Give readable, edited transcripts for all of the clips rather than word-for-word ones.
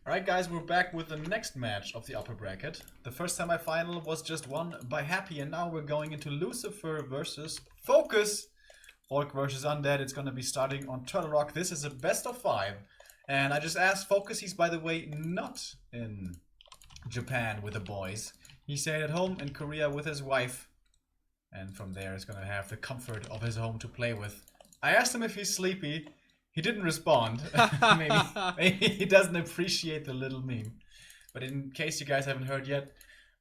Alright guys, we're back with the next match of the upper bracket. The first semi-final was just won by Happy, and now we're going into Lucifer versus FoCuS. Orc versus Undead. It's gonna be starting on Turtle Rock. This is a best of 5. And I just asked FoCuS, he's by the way not in Japan with the boys. He stayed at home in Korea with his wife. And from there he's gonna have the comfort of his home to play with. I asked him if he's sleepy. He didn't respond. maybe he doesn't appreciate the little meme. But in case you guys haven't heard yet,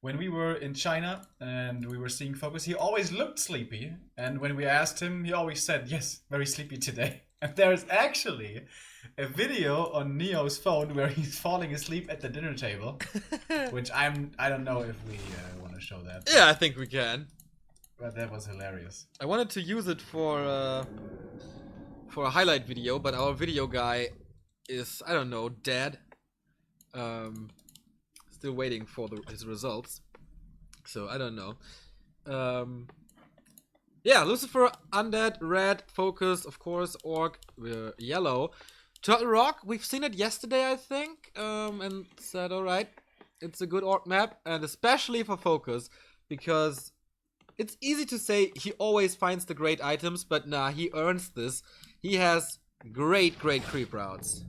when we were in China and we were seeing FoCuS, he always looked sleepy. And when we asked him, he always said, yes, very sleepy today. And there's actually a video on Neo's phone where he's falling asleep at the dinner table. Which I don't know if we want to show that. Yeah, I think we can. But that was hilarious. I wanted to use it for a highlight video, but our video guy is, I don't know, dead. Still waiting for his results. So, I don't know. Yeah, Lucifer, Undead, red, FoCuS, of course, Orc, yellow. Turtle Rock, we've seen it yesterday, I think, and said, alright, it's a good Orc map, and especially for FoCuS, because it's easy to say he always finds the great items, but nah, he earns this. He has great creep routes.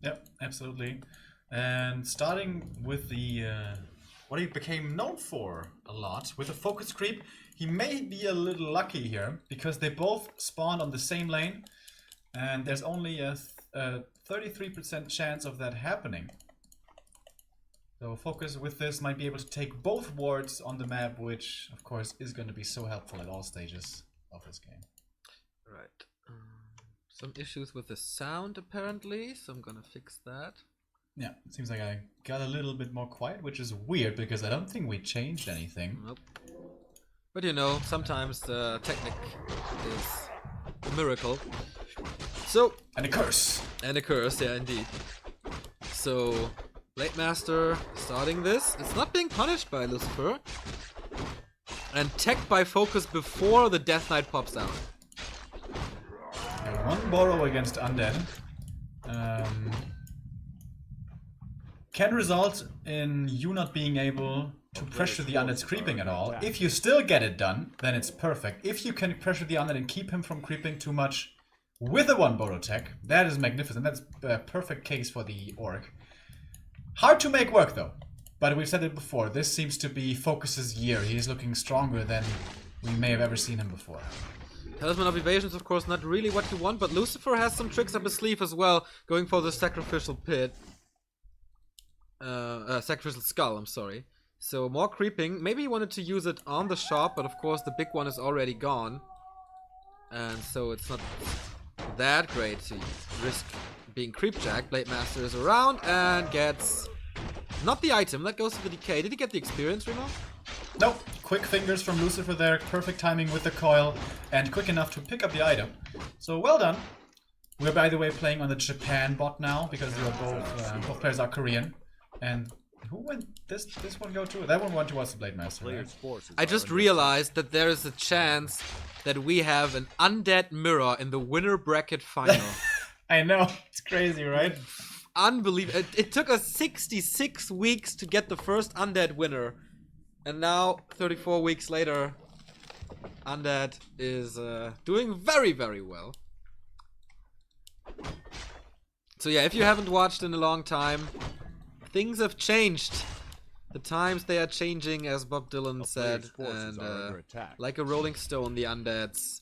Yep, absolutely. And starting with the what he became known for a lot, with the FoCuS creep, he may be a little lucky here, because they both spawned on the same lane, and there's only a 33% chance of that happening. So FoCuS with this might be able to take both wards on the map, which of course is going to be so helpful at all stages of this game. Right. Some issues with the sound apparently, so I'm gonna fix that. Yeah, it seems like I got a little bit more quiet, which is weird because I don't think we changed anything. Nope. But you know, sometimes the technique is a miracle. So, and a curse. And a curse, yeah, indeed. So, Blade Master starting this. It's not being punished by Lucifer. And teched by FoCuS before the Death Knight pops out. One borrow against Undead can result in you not being able to pressure the Undead's creeping at all. If you still get it done, then it's perfect. If you can pressure the Undead and keep him from creeping too much with a one borrow tech, that is magnificent. That's a perfect case for the Orc. Hard to make work though, but we've said it before. This seems to be FoCuS's year. He's looking stronger than we may have ever seen him before. Talisman of Evasion is of course not really what you want, but Lucifer has some tricks up his sleeve as well, going for the Sacrificial Pit. Sacrificial Skull, I'm sorry. So more creeping. Maybe he wanted to use it on the shop, but of course the big one is already gone. And so it's not that great to risk being creepjack. Blade Master is around and gets not the item, that goes to the decay. Did he get the experience, Remo? Nope. Quick fingers from Lucifer there, perfect timing with the coil, and quick enough to pick up the item. So well done. We're by the way playing on the Japan bot now, because they are both players are Korean. And who went this one go to? That one went towards the Blade Master. Right? I just realized that there is a chance that we have an Undead mirror in the winner bracket final. I know, it's crazy, right? Unbelievable. It took us 66 weeks to get the first Undead winner. And now, 34 weeks later, Undead is doing very well. So yeah, if you haven't watched in a long time, things have changed. The times they are changing, as Bob Dylan said. And like a rolling stone, the Undeads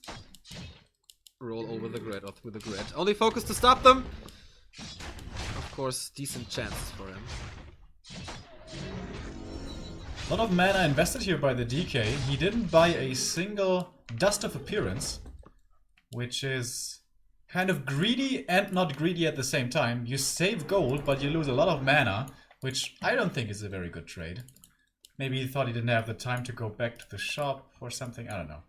roll over the grid or through the grid. Only FoCuS to stop them. Of course, decent chances for him. A lot of mana invested here by the DK. He didn't buy a single Dust of Appearance, which is kind of greedy and not greedy at the same time. You save gold, but you lose a lot of mana, which I don't think is a very good trade. Maybe he thought he didn't have the time to go back to the shop or something, I don't know.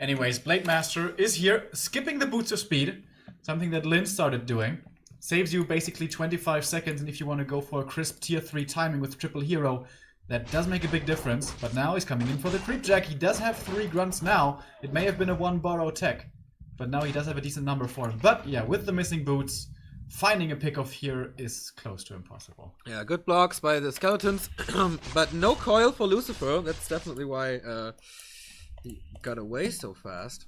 Anyways, Blade Master is here, skipping the Boots of Speed, something that Lin started doing. Saves you basically 25 seconds, and if you want to go for a crisp tier 3 timing with triple hero, that does make a big difference. But now he's coming in for the creepjack. He does have 3 grunts now. It may have been a 1 borrow tech, but now he does have a decent number for him. But yeah, with the missing boots, finding a pick-off here is close to impossible. Yeah, good blocks by the skeletons, but no coil for Lucifer. That's definitely why he got away so fast.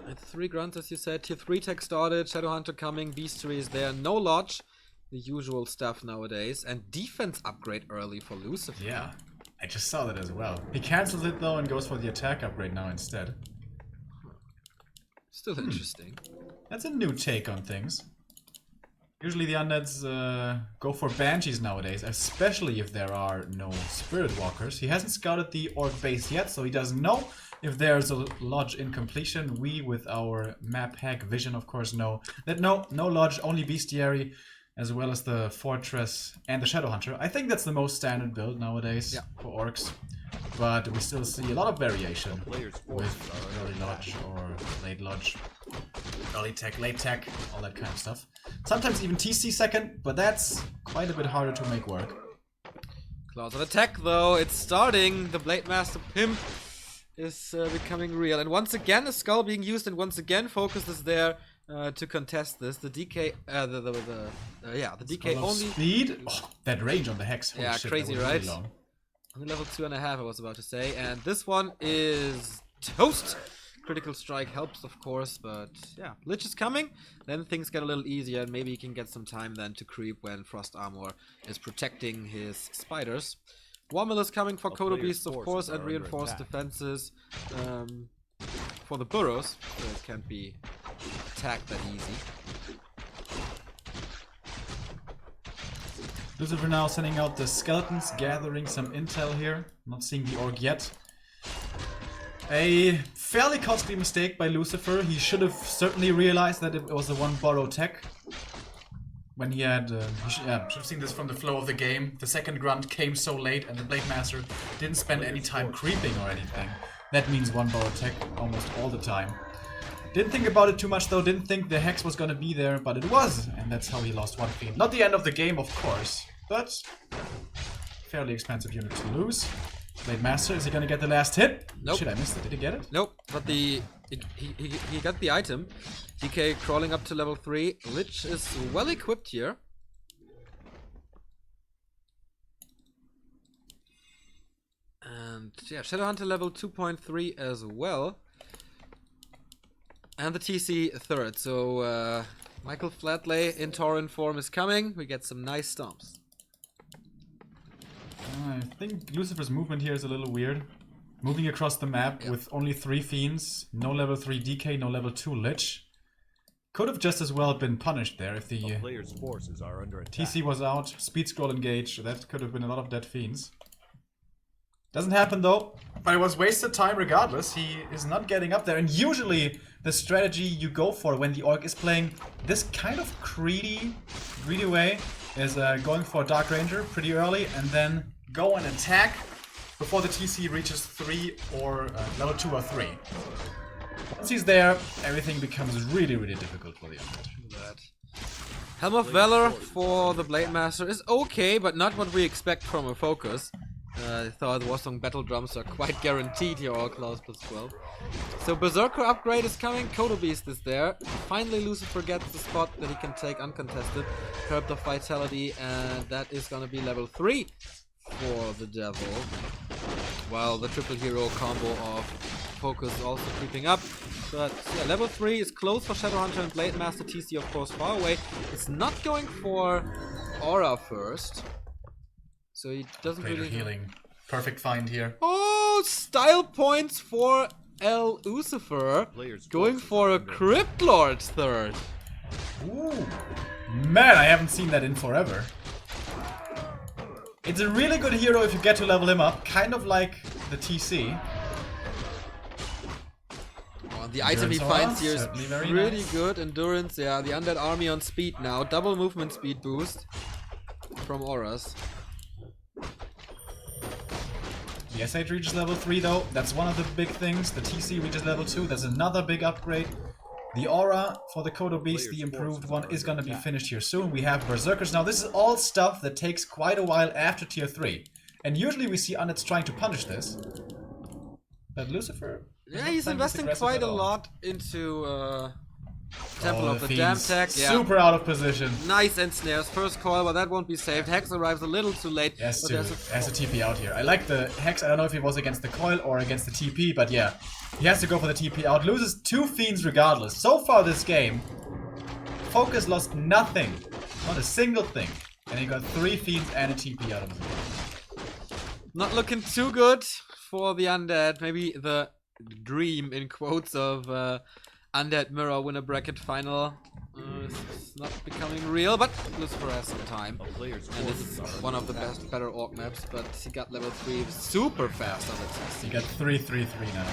And 3 grunts, as you said. Tier 3 tech started, Shadowhunter coming, Beastery is there, no Lodge. The usual stuff nowadays. And defense upgrade early for Lucifer. Yeah, I just saw that as well. He cancels it though and goes for the attack upgrade now instead. Still interesting. That's a new take on things. Usually the undeads go for banshees nowadays, especially if there are no spirit walkers. He hasn't scouted the orc base yet, so he doesn't know if there's a lodge in completion. We, with our map hack vision, of course, know that no lodge, only bestiary, as well as the fortress and the shadowhunter. I think that's the most standard build nowadays for orcs. But we still see a lot of variation with early lodge or late lodge, early tech, late tech, all that kind of stuff. Sometimes even TC second, but that's quite a bit harder to make work. Claws of attack though, it's starting. The Blade Master Pimp is becoming real. And once again, a skull being used, and once again, FoCuS is there to contest this. The DK, the DK only. Speed? Oh, that range on the hex. Holy shit, crazy, that was right? really long. Only level 2.5, I was about to say. And this one is toast. Critical strike helps, of course, but yeah, Lich is coming. Then things get a little easier, and maybe he can get some time then to creep when Frost Armor is protecting his spiders. Warmill is coming for Kodo Beasts, of course, and reinforced defenses for the burrows, so it can't be attacked that easy. Lucifer now sending out the skeletons, gathering some intel here. Not seeing the orc yet. A fairly costly mistake by Lucifer. He should have certainly realized that it was a one burrow tech. When he had, should have seen this from the flow of the game. The second grunt came so late and the Blade Master didn't spend any time creeping or anything. That means one burrow tech almost all the time. Didn't think about it too much though, didn't think the hex was gonna be there, but it was. And that's how he lost one fiend. Not the end of the game, of course, but fairly expensive unit to lose. Blade Master, is he gonna get the last hit? Nope. Shit, I missed it. Did he get it? Nope, but he got the item. DK crawling up to level 3. Lich is well equipped here. And yeah, Shadowhunter level 2.3 as well. And the TC third. So Michael Flatley in Tauren form is coming. We get some nice stomps. I think Lucifer's movement here is a little weird. Moving across the map with only 3 fiends, no level 3 DK, no level 2 Lich. Could have just as well been punished there if the player's forces are under attack. TC was out, speed scroll engage, that could have been a lot of dead fiends. Doesn't happen though, but it was wasted time regardless. He is not getting up there, and usually the strategy you go for when the orc is playing this kind of greedy way is going for Dark Ranger pretty early and then go and attack before the TC reaches 3 or level 2 or 3. Once he's there, everything becomes really, really difficult for the undead. Helm of Valor for the Blade Master is okay, but not what we expect from a FoCuS. I thought Warsong Battle Drums are quite guaranteed here, all claws plus 12. So Berserker upgrade is coming, Kodo Beast is there. Finally Lucifer gets the spot that he can take uncontested. Curb of Vitality, and that is gonna be level 3 for the Devil. While the triple hero combo of FoCuS also creeping up. But yeah, level 3 is close for Shadowhunter and Blade Master. TC of course far away. It's not going for Aura first. So he doesn't really... healing. Perfect find here. Oh, style points for Lucifer. Going for a Crypt Lord third. Ooh. Man, I haven't seen that in forever. It's a really good hero if you get to level him up. Kind of like the TC. Oh, the item he finds here is pretty nice. good. Endurance, yeah. The Undead Army on speed now. Double movement speed boost from auras. The SH reaches level 3 though, that's one of the big things. The TC reaches level 2, that's another big upgrade. The aura for the Kodo Beast, the improved one, is gonna be finished here soon. We have Berserkers now. This is all stuff that takes quite a while after tier 3. And usually we see undeads trying to punish this. But Lucifer... Yeah, he's investing quite a lot into Temple of the Damn Tech. Yeah. Super out of position. Nice end snares. First coil, but that won't be saved. Hex arrives a little too late. Has to TP out here. I like the Hex. I don't know if he was against the coil or against the TP, but yeah. He has to go for the TP out. Loses 2 Fiends regardless. So far this game, FoCuS lost nothing. Not a single thing. And he got 3 Fiends and a TP out of his game. Not looking too good for the Undead. Maybe the dream, in quotes, of Undead Mirror winner bracket final is not becoming real, but Lucifer has some time. And this is one of the better Orc maps, but he got level 3 super fast on the test. He got 3-3-3 now.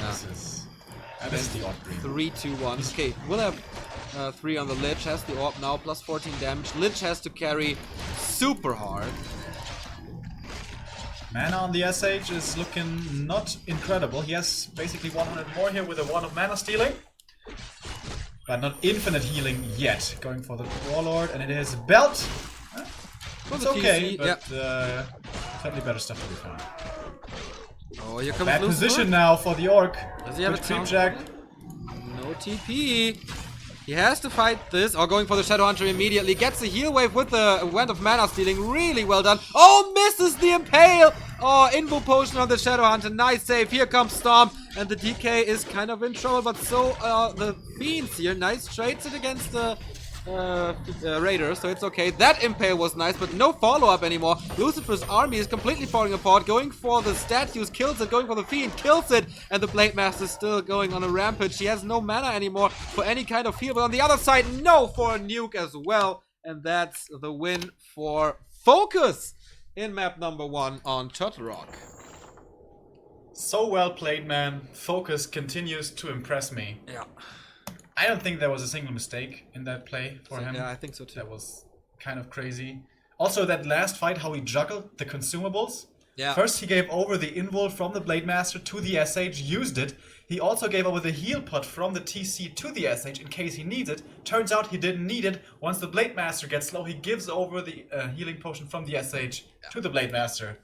This is the Orc dream. 3-2-1. Okay, we'll have 3 on the Lich. Has the Orb now, plus 14 damage. Lich has to carry super hard. Mana on the SH is looking not incredible. He has basically 100 more here with a 1 of mana stealing. But not infinite healing yet. Going for the Warlord, and it is Belt. It's okay, but certainly better stuff to be found. Oh, here comes Bad Lucifer. position now for the Orc. Does he have a Creepjack? No TP. He has to fight this. Oh, going for the Shadowhunter immediately. Gets the heal wave with the Wand of Mana stealing. Really well done. Oh, misses the Impale. Oh, Invo Potion on the Shadowhunter. Nice save. Here comes Storm. And the DK is kind of in trouble, but so the Fiends here. Nice trades it against the Raiders, so it's okay. That Impale was nice, but no follow-up anymore. Lucifer's army is completely falling apart. Going for the statues, kills it. Going for the Fiend, kills it. And the Blade Master is still going on a rampage. He has no mana anymore for any kind of heal. But on the other side, no for a nuke as well. And that's the win for FoCuS in map number 1 on Turtle Rock. So well played, man. FoCuS continues to impress me. Yeah. I don't think there was a single mistake in that play for him. Yeah, I think so too. That was kind of crazy. Also, that last fight, how he juggled the consumables. Yeah. First, he gave over the invul from the Blade Master to the SH, used it. He also gave over the heal pot from the TC to the SH in case he needs it. Turns out he didn't need it. Once the Blade Master gets low, he gives over the healing potion from the SH to the Blade Master.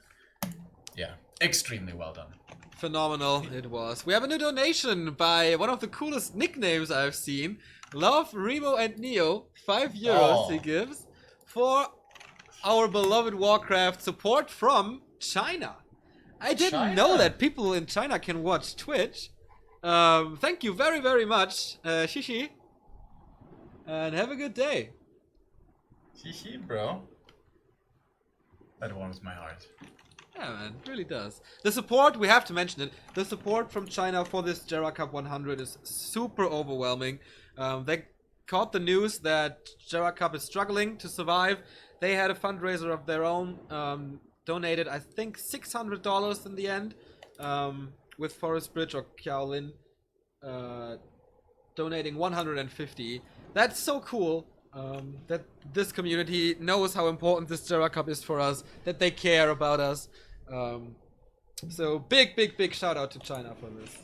Yeah, extremely well done. Phenomenal it was. We have a new donation by one of the coolest nicknames I've seen. Love, Remo and Neo. €5 he gives for our beloved Warcraft support from China. I didn't know that people in China can watch Twitch. Thank you very, very much, Shishi. And have a good day. Shishi, bro. That warms my heart. Yeah, man, it really does. The support, we have to mention it, the support from China for this Gera Cup 100 is super overwhelming. They caught the news that Gera Cup is struggling to survive. They had a fundraiser of their own, donated, I think, $600 in the end, with Forest Bridge or Kiaolin donating 150. That's so cool. That this community knows how important this Gera Cup is for us, that they care about us. So big shout out to China for this.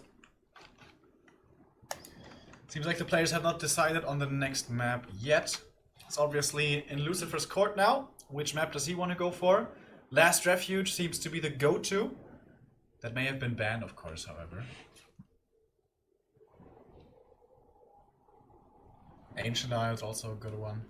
Seems like the players have not decided on the next map yet. It's obviously in Lucifer's court now. Which map does he want to go for? Last Refuge seems to be the go-to. That may have been banned, of course, however. Ancient Isles also a good one.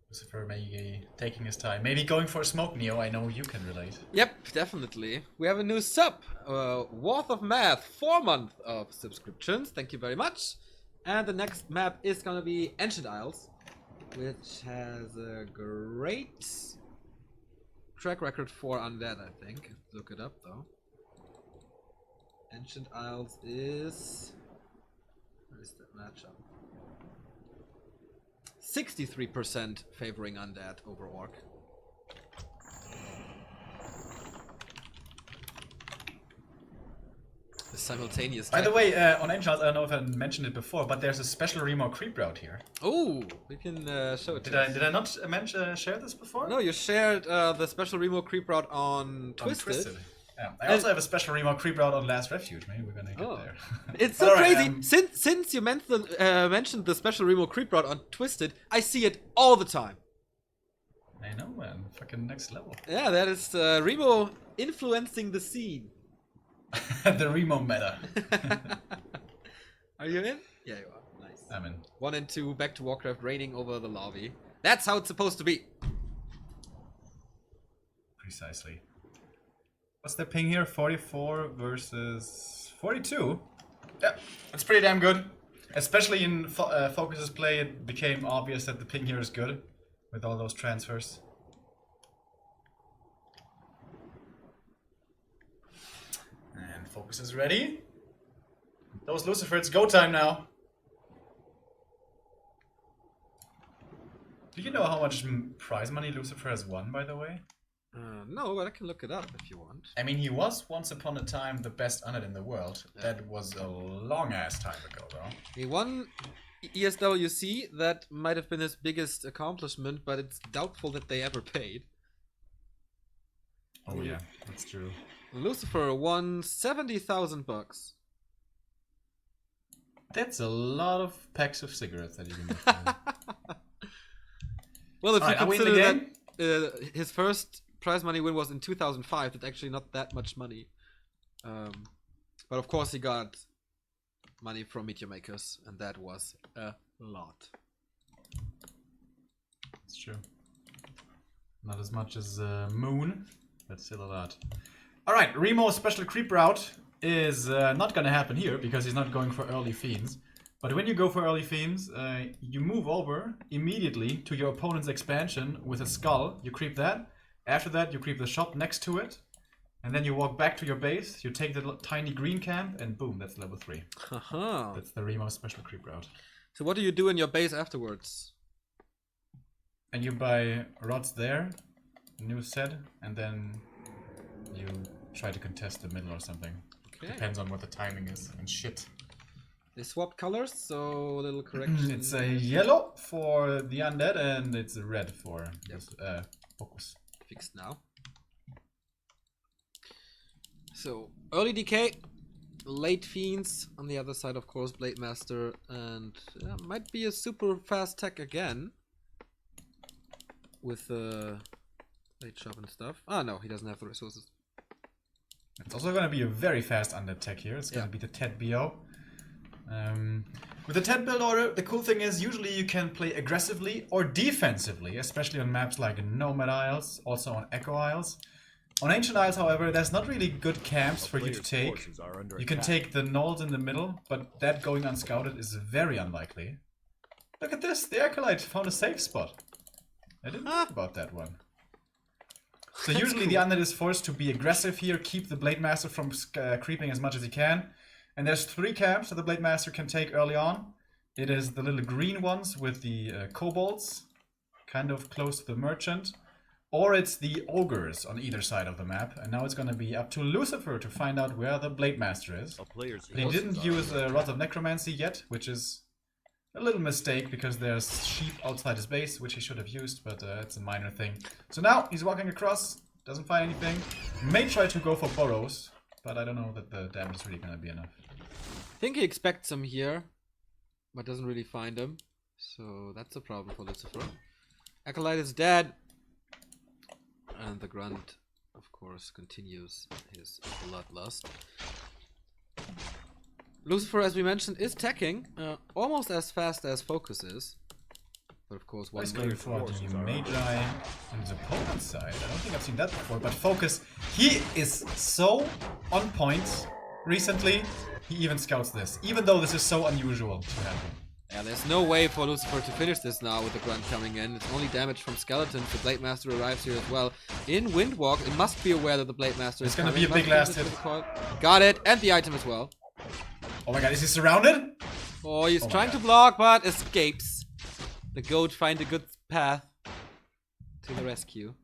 Lucifer maybe taking his time. Maybe going for a smoke, Neo. I know you can relate. Yep, definitely. We have a new sub. Worth of Math. 4 months of subscriptions. Thank you very much. And the next map is going to be Ancient Isles, which has a great track record for Undead, I think. Look it up, though. Ancient Isles is... Where is that matchup? 63% favoring Undead over Orc. The simultaneous... By the way, on Ancient Isles, I don't know if I mentioned it before, but there's a special remo creep route here. Oh, we can show it Did I not share this before? No, you shared the special remo creep route on Twisted. Yeah. I also have a special remo creep route on Last Refuge. Maybe we're gonna get there. It's so crazy. Since you mentioned the special remo creep route on Twisted, I see it all the time. I know, man. Fucking next level. Yeah, that is Remo influencing the scene. The remo meta. Are you in? Yeah, you are. Nice. I'm in. 1 and 2, back to Warcraft, reigning over the lobby. That's how it's supposed to be. Precisely. What's the ping here? 44 versus 42? Yeah, that's pretty damn good. Especially in FoCuS's play, it became obvious that the ping here is good with all those transfers. And FoCuS is ready. Those Lucifer, it's go time now. Do you know how much prize money Lucifer has won, by the way? No, but I can look it up if you want. I mean, he was once upon a time the best unit in the world. Yeah. That was a long-ass time ago, though. He won ESWC. That might have been his biggest accomplishment, but it's doubtful that they ever paid. Oh yeah, that's true. Lucifer won 70,000 bucks. That's a lot of packs of cigarettes that you can get. Well, if you consider game? that his first prize money win was in 2005, that's actually not that much money. But of course he got money from Meteor Makers, and that was a lot. That's true. Not as much as Moon, but still a lot. Alright, Remo's special creep route is not gonna happen here, because he's not going for early fiends. But when you go for early fiends, you move over immediately to your opponent's expansion with a skull. You creep that. After that, you creep the shop next to it. And then you walk back to your base. You take the tiny green camp, and boom, that's level 3. That's the Remo special creep route. So what do you do in your base afterwards? And you buy rods there, new set, and then you try to contest the middle or something. Okay. Depends on what the timing is and shit. They swapped colors, so a little correction. It's a yellow for the undead, and it's a red for this, FoCuS. Fixed now. So, early decay, late fiends, on the other side of course Blade Master, and might be a super fast tech again. With late shop and stuff. Ah no, he doesn't have the resources. It's also going to be a very fast undead tech here. It's going to be the TED BO. With the TED build order, the cool thing is usually you can play aggressively or defensively, especially on maps like Nomad Isles, also on Echo Isles. On Ancient Isles, however, there's not really good camps for you to take. You can take the Gnolls in the middle, but that going unscouted is very unlikely. Look at this, the Acolyte found a safe spot. I didn't think about that one. So usually the undead is forced to be aggressive here, keep the Blade Master from creeping as much as he can. And there's 3 camps that the Blade Master can take early on. It is the little green ones with the kobolds, kind of close to the merchant. Or it's the ogres on either side of the map. And now it's going to be up to Lucifer to find out where the Blade Master is. He didn't use Rods of Necromancy yet, which is a little mistake because there's sheep outside his base, which he should have used, but it's a minor thing. So now he's walking across, doesn't find anything. May try to go for burrows, but I don't know that the damage is really going to be enough. I think he expects him here, but doesn't really find him. So that's a problem for Lucifer. Acolyte is dead. And the Grunt, of course, continues his bloodlust. Lucifer, as we mentioned, is teching almost as fast as FoCuS is. But of course, one he's going for the Magi on his opponent's side. I don't think I've seen that before, but FoCuS, he is so on point recently. He even scouts this, even though this is so unusual to happen. Yeah, there's no way for Lucifer to finish this now with the Grunt coming in. It's only damage from skeletons. The Blade Master arrives here as well. In Windwalk, it must be aware that the Blade Master is coming. It's gonna be a big last hit. Got it, and the item as well. Oh my god, is he surrounded? Oh, he's trying to block, but escapes. The goat finds a good path to the rescue.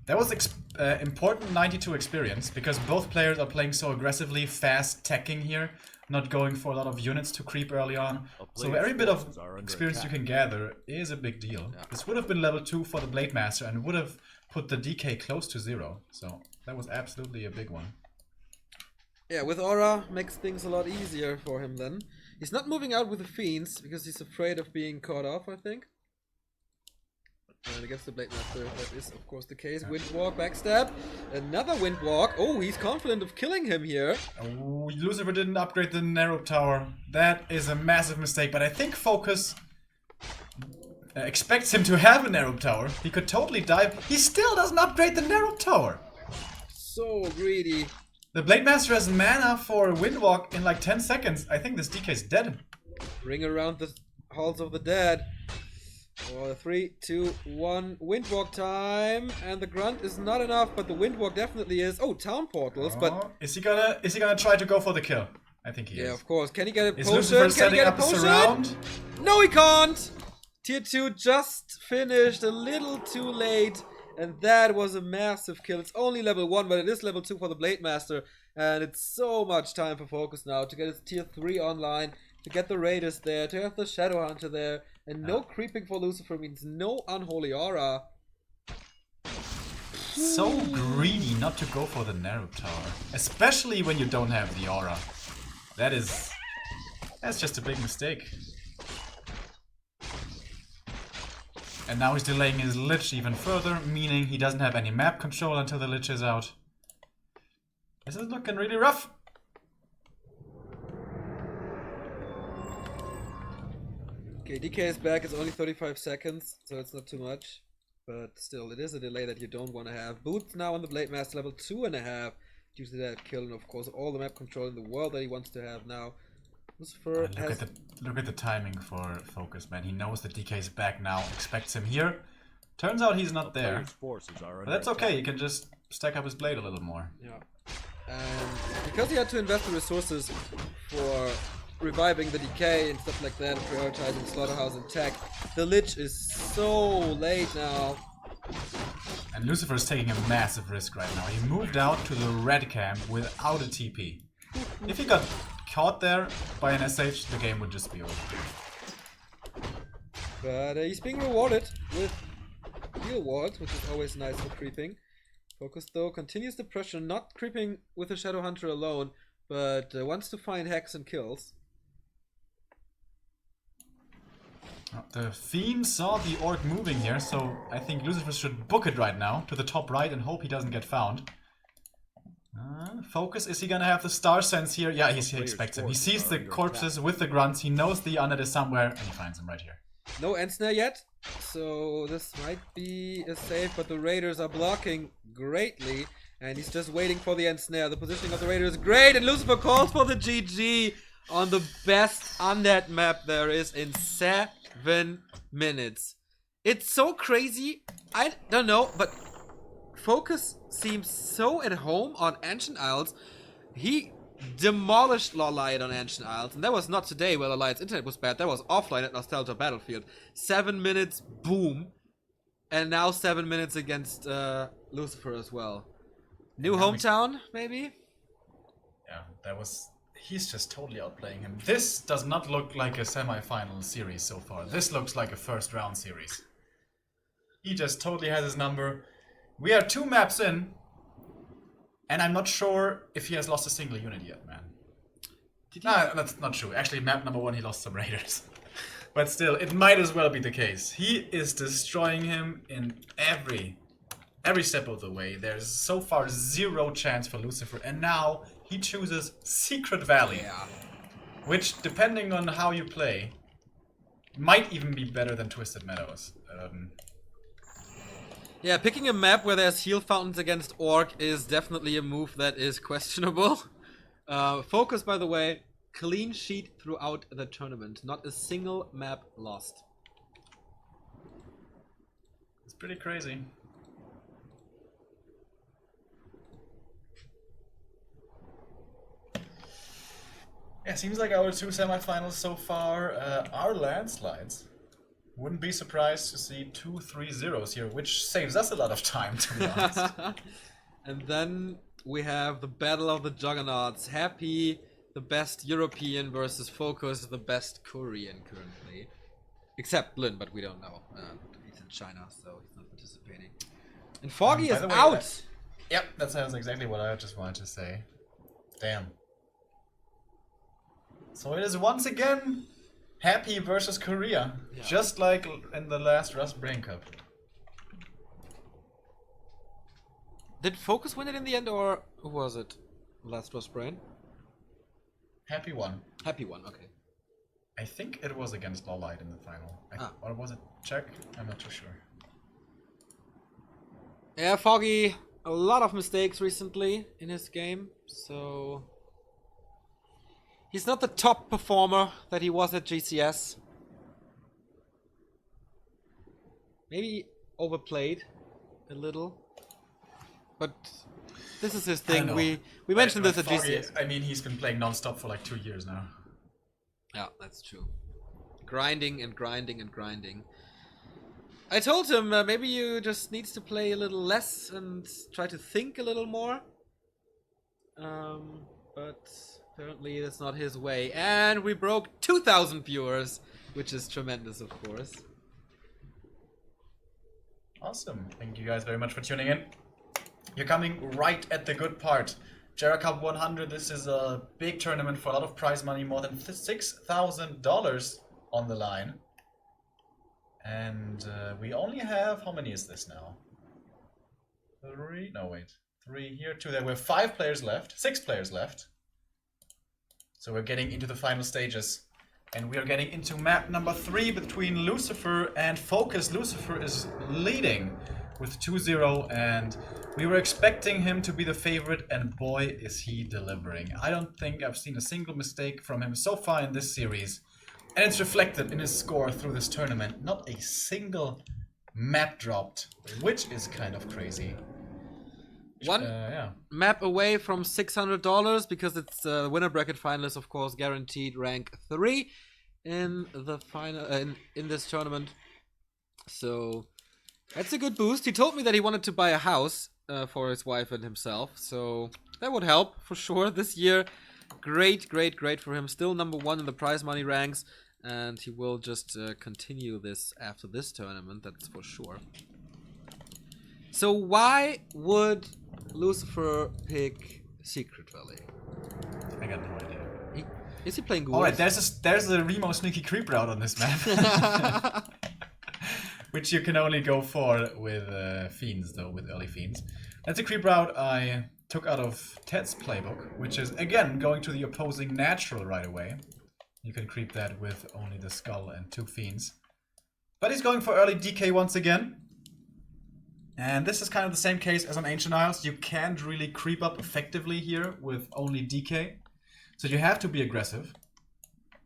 That was important 92 experience, because both players are playing so aggressively, fast, teching here, not going for a lot of units to creep early on. So every bit of experience you can gather is a big deal. Yeah. This would have been level 2 for the Blade Master and would have put the DK close to 0. So that was absolutely a big one. Yeah, with Aura makes things a lot easier for him then. He's not moving out with the Fiends because he's afraid of being caught off, I think. And against the Blade Master, that is of course the case. Windwalk, backstab, another Windwalk. Oh, he's confident of killing him here. Oh, Lucifer didn't upgrade the narrow tower. That is a massive mistake, but I think FoCuS expects him to have a narrow tower. He could totally dive. He still doesn't upgrade the narrow tower. So greedy. The Blade Master has mana for Windwalk in like 10 seconds. I think this DK is dead. Ring around the halls of the dead. Oh, 3, 2, 1, Windwalk time, and the grunt is not enough, but the Windwalk definitely is. Oh, town portals, but is he gonna try to go for the kill? I think he is. yeah, of course. Can he get a Is potion? Lucifer Can he setting get a up a potion? surround? No, he can't. Tier 2 just finished a little too late, and that was a massive kill. It's only level 1, but it is level 2 for the Blade Master, and it's so much time for FoCuS now to get his tier 3 online, to get the Raiders there, to have the Shadow Hunter there. And no creeping for Lucifer means no unholy aura. So greedy not to go for the narrow tower. Especially when you don't have the aura. That's just a big mistake. And now he's delaying his Lich even further, meaning he doesn't have any map control until the Lich is out. This is looking really rough. Okay, DK is back. It's only 35 seconds, so it's not too much. But still, it is a delay that you don't want to have. Boots now on the Blade Master level 2.5 due to that kill, and of course all the map control in the world that he wants to have now. Lucifer Look at the timing for FoCuS, man. He knows that DK is back now, expects him here. Turns out he's not there. But that's okay, he can just stack up his blade a little more. Yeah. And because he had to invest the resources for reviving the decay and stuff like that, prioritizing Slaughterhouse and tech, the Lich is so late now. And Lucifer is taking a massive risk right now. He moved out to the red camp without a TP. If he got caught there by an SH, the game would just be over. But he's being rewarded with heal wards, which is always nice for creeping. FoCuS though continues the pressure, not creeping with the Shadow Hunter alone, but wants to find hacks and kills. The theme saw the orc moving here, so I think Lucifer should book it right now to the top right and hope he doesn't get found. FoCuS, is he gonna have the star sense here? Yeah, he expects him. He sees the corpses with the grunts, he knows the undead is somewhere, and he finds him right here. No end snare yet, so this might be a save, but the Raiders are blocking greatly, and he's just waiting for the end snare. The positioning of the Raiders is great, and Lucifer calls for the GG on the best undead map there is in 7 minutes. It's so crazy. I don't know, but FoCuS seems so at home on Ancient Isles. He demolished Lawlight on Ancient Isles, and that was not today where Lawlight's internet was bad. That was offline at Nostalgia Battlefield. 7 minutes, boom. And now 7 minutes against Lucifer as well. New hometown, maybe? Yeah, that was... He's just totally outplaying him. This does not look like a semi-final series so far. This looks like a first round series. He just totally has his number. We are 2 maps in, and I'm not sure if he has lost a single unit yet, man. Nah, that's not true. Actually, map number 1, he lost some raiders. But still, it might as well be the case. He is destroying him in every step of the way. There's so far 0 chance for Lucifer, and now he chooses Secret Valley. Yeah. Which, depending on how you play, might even be better than Twisted Meadows. Yeah, picking a map where there's heal fountains against Orc is definitely a move that is questionable. FoCuS, by the way, clean sheet throughout the tournament. Not a single map lost. It's pretty crazy. Yeah, seems like our 2 semifinals so far are landslides. Wouldn't be surprised to see 2 3-0s here, which saves us a lot of time, to be honest. And then we have the Battle of the Juggernauts. Happy, the best European, versus FoCuS, the best Korean currently. Except Lin, but we don't know. He's in China, so he's not participating. And Foggy is out! Yep, that sounds exactly what I just wanted to say. Damn. So it is once again Happy versus Korea, just like in the last Rust Brain Cup. Did FoCuS win it in the end, or who was it? Last was Brain? Happy one. Happy one, okay. I think it was against Lawlight in the final. Or was it Czech? I'm not too sure. Yeah, Foggy, a lot of mistakes recently in his game, so... He's not the top performer that he was at GCS. Maybe overplayed a little. But this is his thing. We mentioned this at GCS. I mean, he's been playing non-stop for like 2 years now. Yeah, that's true. Grinding and grinding and grinding. I told him maybe you just needs to play a little less and try to think a little more. But apparently that's not his way. And we broke 2,000 viewers, which is tremendous, of course. Awesome. Thank you guys very much for tuning in. You're coming right at the good part. Gera Cup 100, this is a big tournament for a lot of prize money, more than $6,000 on the line. And we only have, how many is this now? 3? No, wait. 3 here, 2 there. We have 5 players left, 6 players left. So we're getting into the final stages. And we are getting into map number 3 between Lucifer and FoCuS. Lucifer is leading with 2-0, and we were expecting him to be the favorite, and boy is he delivering. I don't think I've seen a single mistake from him so far in this series, and it's reflected in his score through this tournament. Not a single map dropped, which is kind of crazy. One map away from $600 because it's the winner bracket finalist, of course, guaranteed rank 3 in the final in this tournament. So that's a good boost. He told me that he wanted to buy a house for his wife and himself, so that would help for sure this year. Great for him. Still number 1 in the prize money ranks, and he will just continue this after this tournament, that's for sure. So why would Lucifer pick Secret Valley? I got no idea. Is he playing Ghouls? Alright, there's a Remo sneaky creep route on this map. Which you can only go for with Fiends, though, with early Fiends. That's a creep route I took out of Ted's playbook, which is, again, going to the opposing natural right away. You can creep that with only the Skull and 2 Fiends. But he's going for early DK once again. And this is kind of the same case as on Ancient Isles. You can't really creep up effectively here with only DK. So you have to be aggressive.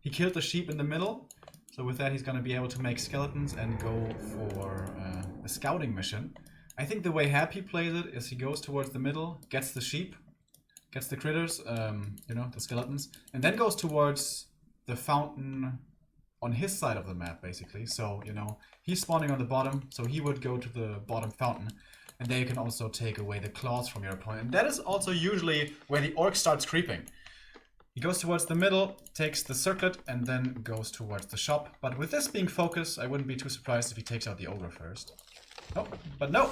He killed the sheep in the middle. So with that he's going to be able to make skeletons and go for a scouting mission. I think the way Happy plays it is he goes towards the middle, gets the sheep, gets the critters, you know, the skeletons, and then goes towards the fountain on his side of the map, basically. So, you know, he's spawning on the bottom, so he would go to the bottom fountain. And there you can also take away the claws from your opponent. And that is also usually where the orc starts creeping. He goes towards the middle, takes the circlet, and then goes towards the shop. But with this being FoCuS, I wouldn't be too surprised if he takes out the ogre first. Oh, but no!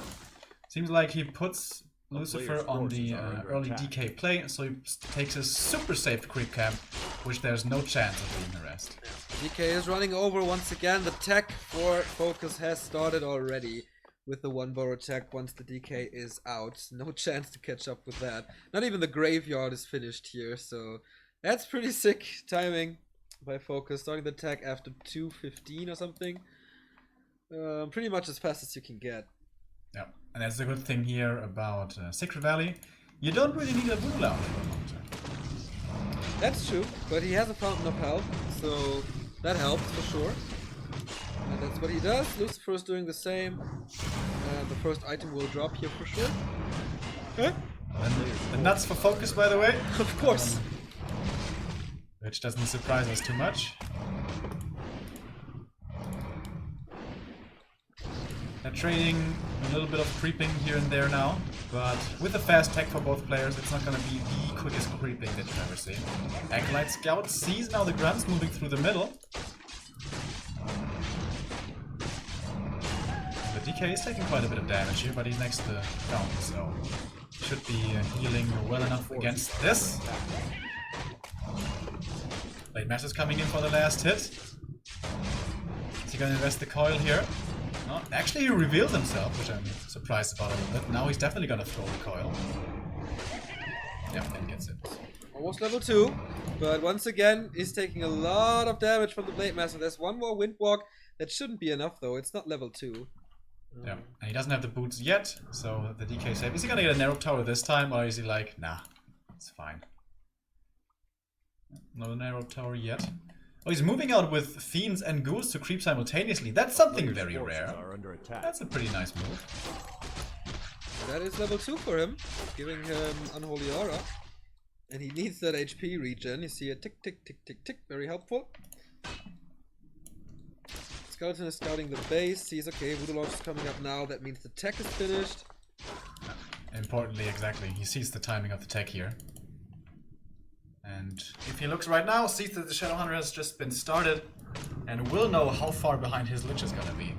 Seems like he puts Lucifer on the early DK play, so he takes a super safe creep camp, which there's no chance of being harassed. DK is running over once again. The tech for FoCuS has started already with the 1 burrow tech once the DK is out. No chance to catch up with that. Not even the graveyard is finished here, so that's pretty sick timing by FoCuS. Starting the tech after 2:15 or something. Pretty much as fast as you can get. Yeah, and that's the good thing here about Secret Valley. You don't really need a Voodoo Lounge for a long time. That's true, but he has a Fountain of Health, so that helps for sure. And that's what he does. Lucifer is doing the same. The first item will drop here for sure. Huh? The nuts for FoCuS, by the way. Of course. Which doesn't surprise us too much. They're trading a little bit of creeping here and there now, but with a fast tech for both players, it's not going to be the quickest creeping that you've ever seen. Acolyte Scout sees now the grunts moving through the middle. The DK is taking quite a bit of damage here, but he's next to the fountain, so should be healing well enough against this. Blade Master's coming in for the last hit. Is he going to invest the coil here? No, actually, he revealed himself, which I'm surprised about a little bit. Now he's definitely gonna throw the coil. Yep, and gets it. Almost level 2, but once again, he's taking a lot of damage from the Blade Master. There's one more Windwalk. That shouldn't be enough, though. It's not level 2. Yeah, and he doesn't have the boots yet, so the DK save. Is he gonna get a narrow tower this time, or is he like, nah, it's fine? No narrow tower yet. Oh, he's moving out with Fiends and Ghouls to creep simultaneously. That's something very rare. That's a pretty nice move. That is level 2 for him, giving him Unholy Aura. And he needs that HP regen. You see a tick, tick, tick, tick, tick. Very helpful. Skeleton is scouting the base. Sees, okay, Voodoo Launch is coming up now. That means the tech is finished. Importantly, exactly. He sees the timing of the tech here. And if he looks right now, sees that the Shadowhunter has just been started and will know how far behind his Lich is gonna be.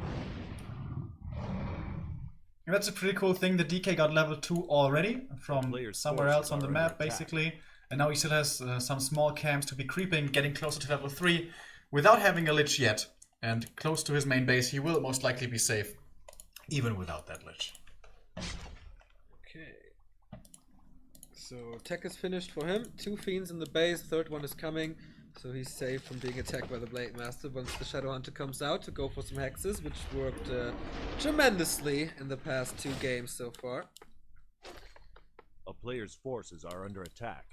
And that's a pretty cool thing. The DK got level 2 already from somewhere else on the map, basically. And now he still has some small camps to be creeping, getting closer to level 3 without having a Lich yet. And close to his main base, he will most likely be safe, even without that Lich. Okay. So tech is finished for him. 2 Fiends in the base, third one is coming. So he's safe from being attacked by the Blade Master once the Shadowhunter comes out to go for some hexes, which worked tremendously in the past 2 games so far. A player's forces are under attack.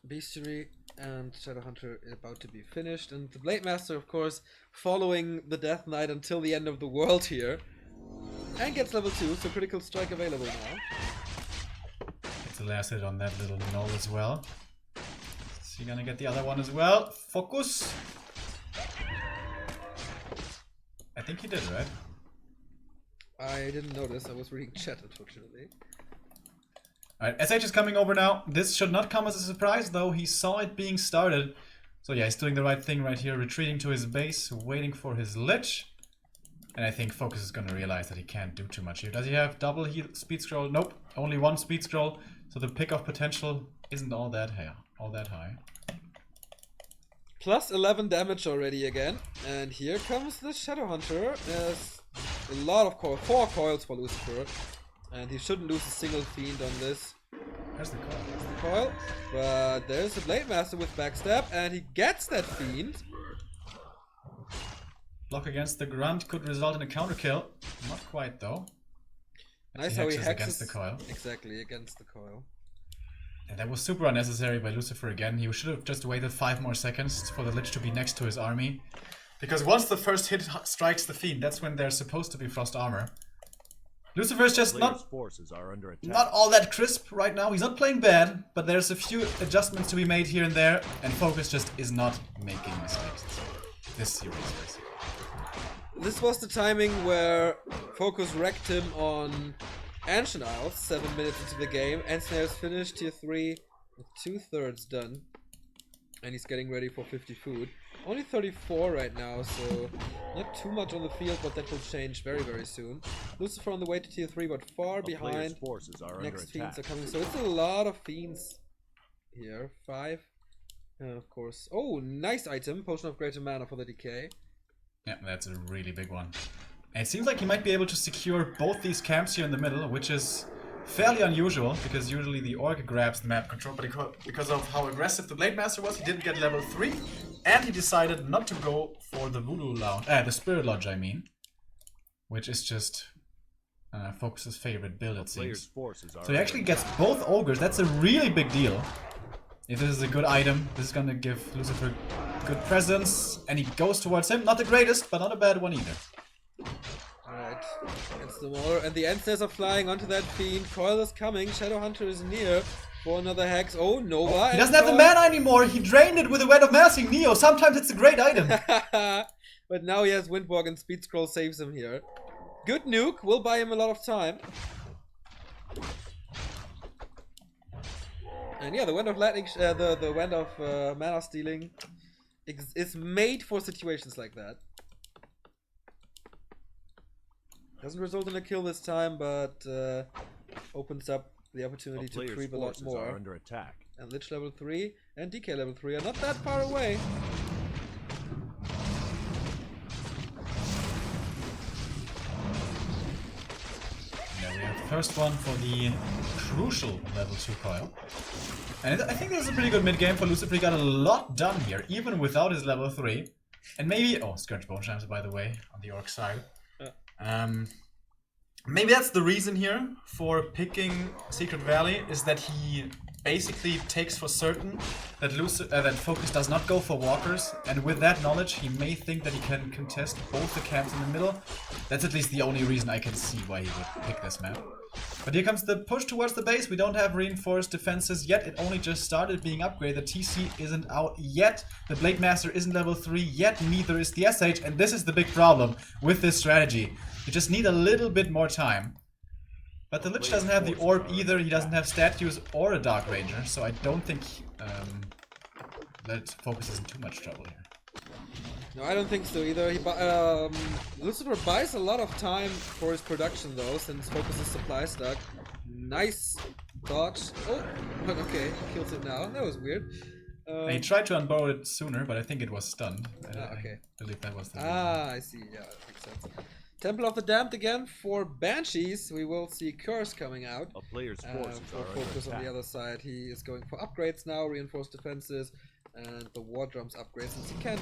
Bestiary and Shadowhunter about to be finished, and the Blade Master, of course, following the Death Knight until the end of the world here. And gets level 2, so critical strike available now. Gets the last hit on that little null as well. Is he gonna get the other one as well? FoCuS! I think he did, right? I didn't notice, I was reading chat, unfortunately. Alright, SH is coming over now. This should not come as a surprise, though. He saw it being started. So yeah, he's doing the right thing right here, retreating to his base, waiting for his Lich. And I think FoCuS is gonna realize that he can't do too much here. Does he have double heal speed scroll? Nope, only 1 speed scroll. So the pick-off potential isn't all that high. Plus 11 damage already again. And here comes the Shadowhunter. There's a lot of coil, 4 coils for Lucifer. And he shouldn't lose a single Fiend on this. There's the coil. There's the coil. But there's the Blade Master with backstab, and he gets that Fiend. Block against the Grunt could result in a counter kill. Not quite though. Nice how he hexes against the coil. Exactly, against the coil. And that was super unnecessary by Lucifer again. He should have just waited 5 more seconds for the Lich to be next to his army. Because once the first hit strikes the Fiend, that's when there's supposed to be Frost Armor. Lucifer's just not all that crisp right now. He's not playing bad, but there's a few adjustments to be made here and there, and FoCuS just is not making mistakes this series, basically. This was the timing where FoCuS wrecked him on Ancient Isles, 7 minutes into the game. Ensnare's finished tier 3 with 2/3 done. And he's getting ready for 50 food. Only 34 right now, so not too much on the field, but that will change very, very soon. Lucifer on the way to tier 3, but far behind. Next Fiends are coming, so it's a lot of Fiends here. 5. And of course. Oh, nice item. Potion of Greater Mana for the DK. Yeah, that's a really big one. And it seems like he might be able to secure both these camps here in the middle, which is fairly unusual, because usually the Orc grabs the map control, but because of how aggressive the Blade Master was, he didn't get level 3, and he decided not to go for the Voodoo Lounge, the Spirit Lodge, I mean, which is just FoCuS's favorite build, it seems. So he actually gets both Ogres. That's a really big deal. If this is a good item, this is gonna give Lucifer good presence, and he goes towards him. Not the greatest, but not a bad one either. Alright, it's the Mauler, and the Ensnares are flying onto that Fiend. Coil is coming, Shadowhunter is near for another hex. Oh, Nova. He doesn't have the mana anymore, he drained it with a Wet of Massing Neo. Sometimes it's a great item. But now he has Windwalk, and Speed Scroll saves him here. Good nuke, will buy him a lot of time. And yeah, the Wand of Lightning, the Wand of Mana Stealing is made for situations like that. Doesn't result in a kill this time, but opens up the opportunity to creep a lot more. Under attack. And Lich level 3 and DK level 3 are not that far away. First one for the crucial level 2 coil. And I think this is a pretty good mid game for Lucifer. He got a lot done here, even without his level 3. And maybe... Oh, Scourge Bone Shams, by the way, on the Orc side. Maybe that's the reason here for picking Secret Valley, is that he basically takes for certain that that FoCuS does not go for walkers, and with that knowledge he may think that he can contest both the camps in the middle. That's at least the only reason I can see why he would pick this map. But here comes the push towards the base. We don't have reinforced defenses yet. It only just started being upgraded. The TC isn't out yet. The Blade Master isn't level 3 yet. Neither is the SH. And this is the big problem with this strategy. You just need a little bit more time. But the Lich doesn't have the orb either. He doesn't have statues or a Dark Ranger. So I don't think that FoCuS is in too much trouble here. No, I don't think so either. Lucifer buys a lot of time for his production though, since FoCuS is supply stuck. Nice dodge. Oh, but okay, kills it now. That was weird. He tried to unbow it sooner, but I think it was stunned. Okay. I believe that was the reason. I see. Yeah, that makes sense. Temple of the Damned again for Banshees. We will see Curse coming out. A player's forces For are under FoCuS on attack. the other side. He is going for upgrades now, reinforced defenses, and the War Drums upgrades, since he can't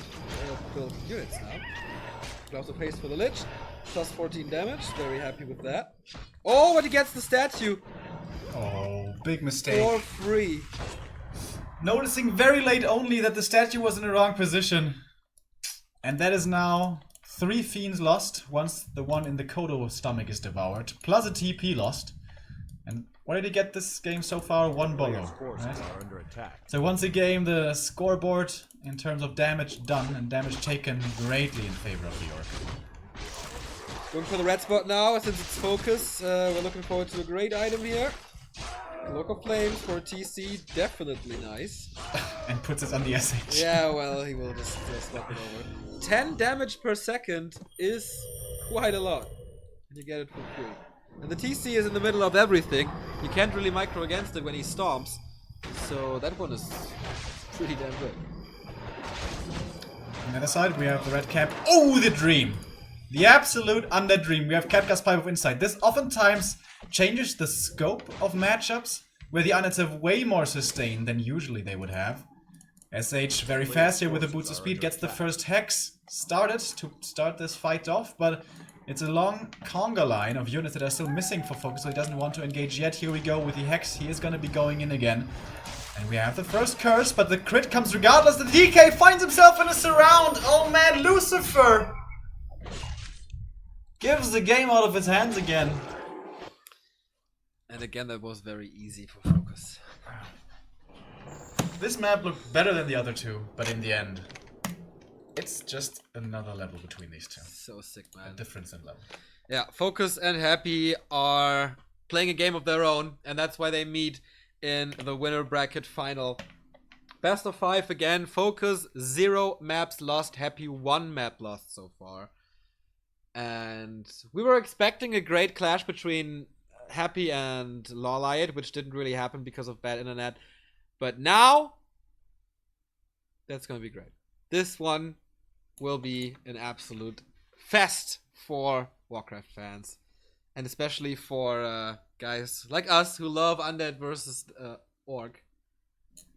build units now. Gloves of Haste for the Lich, plus 14 damage. Very happy with that. Oh, but he gets the statue Oh, big mistake. for free. Noticing very late only that the statue was in the wrong position. And that is now 3 Fiends lost once the one in the Kodo stomach is devoured, plus a TP lost. And what did he get this game so far? 1 Players' bolo. forces Right? are under attack. So once again, the scoreboard in terms of damage done and damage taken greatly in favor of the Orc. Going for the red spot now, since it's FoCuS. We're looking forward to a great item here. Cloak of Flames for TC, definitely nice. And puts it on the SH. Yeah, well, he will just swap it over. 10 damage per second is quite a lot. And you get it for free. And the TC is in the middle of everything. You can't really micro against it when he stomps. So that one is pretty damn good. On the other side, we have the red cap. Oh, the dream! The absolute undead dream. We have Katka's Pipe of Insight. This oftentimes changes the scope of matchups, where the undeads have way more sustain than usually they would have. SH very fast here with the Boots of Speed, gets the first Hex started to start this fight off, but it's a long conga line of units that are still missing for FoCuS, so he doesn't want to engage yet. Here we go with the Hex. He is going to be going in again. And we have the first curse, but the crit comes regardless. The DK finds himself in a surround. Oh man, Lucifer gives the game out of his hands again. And again, that was very easy for FoCuS. This map looked better than the other two, but in the end, it's just another level between these two. So sick, A man. difference in level. Yeah, FoCuS and Happy are playing a game of their own, and that's why they meet in the winner bracket final. Best of 5 again. FoCuS 0 maps lost. Happy 1 map lost so far. And we were expecting a great clash between Happy and Lawliot, which didn't really happen because of bad internet. But now, that's going to be great. This one will be an absolute fest for Warcraft fans. And especially for guys like us who love Undead versus Orc.